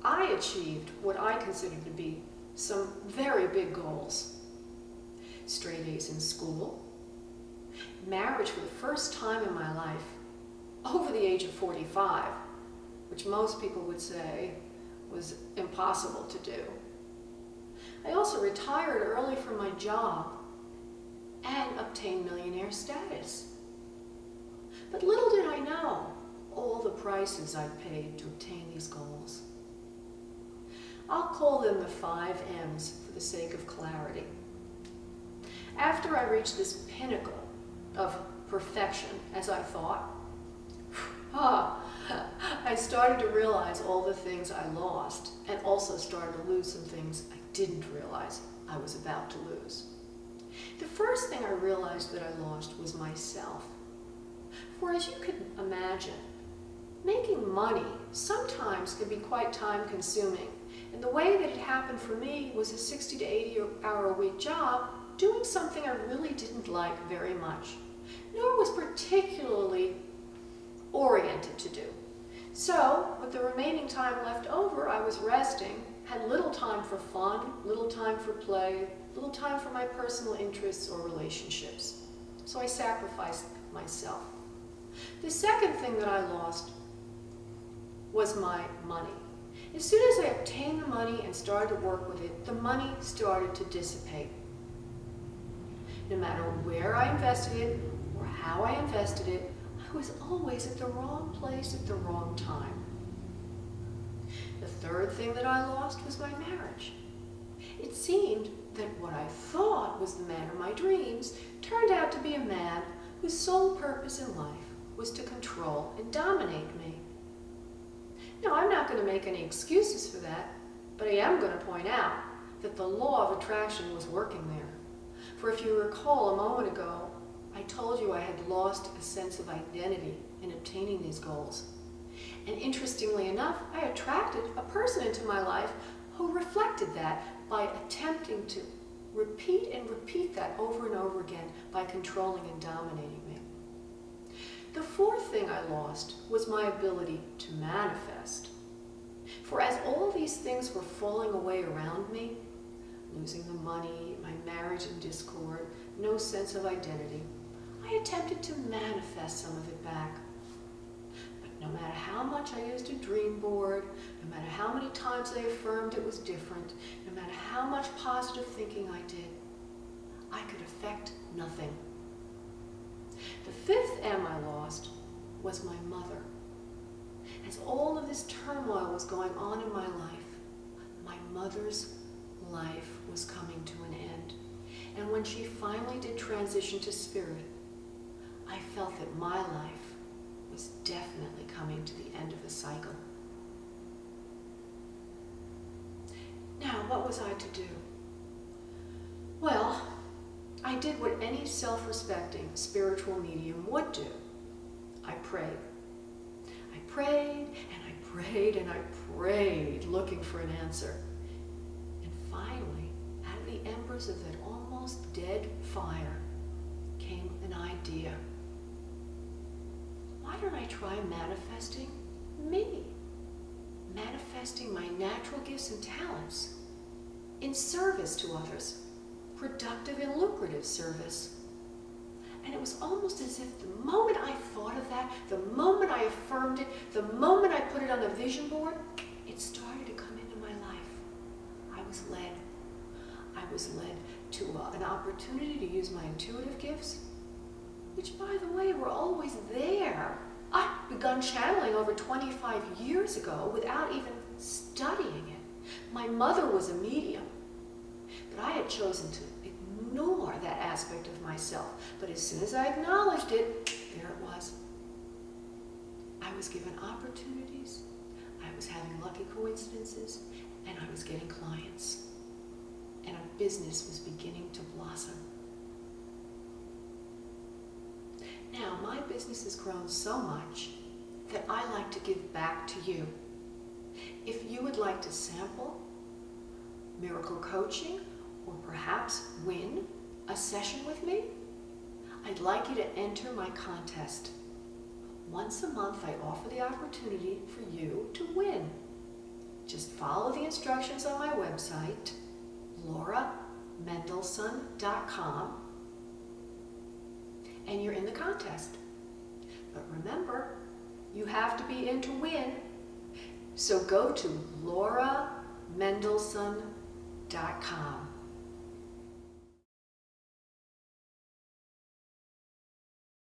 I achieved what I considered to be some very big goals. Straight A's in school, marriage for the first time in my life, over the age of 45, which most people would say was impossible to do. I also retired early from my job and obtained millionaire status. But little did I know all the prices I paid to obtain these goals. I'll call them the 5 M's for the sake of clarity. After I reached this pinnacle of perfection, as I thought, I started to realize all the things I lost, and also started to lose some things I didn't realize I was about to lose. The first thing I realized that I lost was myself. For as you can imagine, making money sometimes can be quite time-consuming, and the way that it happened for me was a 60 to 80-hour-a-week job doing something I really didn't like very much, nor was particularly oriented to do. So, with the remaining time left over, I was resting, had little time for fun, little time for play, little time for my personal interests or relationships. So I sacrificed myself. The second thing that I lost was my money. As soon as I obtained the money and started to work with it, the money started to dissipate. No matter where I invested it or how I invested it, I was always at the wrong place at the wrong time. The third thing that I lost was my marriage. It seemed that what I thought was the man of my dreams turned out to be a man whose sole purpose in life was to control and dominate me. Now, I'm not going to make any excuses for that, but I am going to point out that the law of attraction was working there. For if you recall a moment ago, I told you I had lost a sense of identity in obtaining these goals. And interestingly enough, I attracted a person into my life who reflected that by attempting to repeat and repeat that over and over again by controlling and dominating me. The fourth thing I lost was my ability to manifest. For as all these things were falling away around me, losing the money, my marriage in discord, no sense of identity, I attempted to manifest some of it back. But no matter how much I used a dream board, no matter how many times I affirmed it was different, no matter how much positive thinking I did, I could affect nothing. The fifth M I lost was my mother. As all of this turmoil was going on in my life, my mother's life was coming to an end. And when she finally did transition to spirit, I felt that my life was definitely coming to the end of the cycle. Now, what was I to do? Well, I did what any self-respecting spiritual medium would do. I prayed. I prayed and I prayed and I prayed, looking for an answer. And finally, out of the embers of that almost dead fire, came an idea. Why don't I try manifesting me? Manifesting my natural gifts and talents in service to others. Productive and lucrative service. And it was almost as if the moment I thought of that, the moment I affirmed it, the moment I put it on a vision board, it started to come into my life. I was led. I was led to an opportunity to use my intuitive gifts, which, by the way, were always there. I'd begun channeling over 25 years ago without even studying it. My mother was a medium. But I had chosen to ignore that aspect of myself. But as soon as I acknowledged it, there it was. I was given opportunities, I was having lucky coincidences, and I was getting clients. And our business was beginning to blossom. Now, my business has grown so much that I like to give back to you. If you would like to sample miracle coaching, or perhaps win a session with me, I'd like you to enter my contest. Once a month, I offer the opportunity for you to win. Just follow the instructions on my website, lauramendelssohn.com, and you're in the contest. But remember, you have to be in to win. So go to lauramendelssohn.com.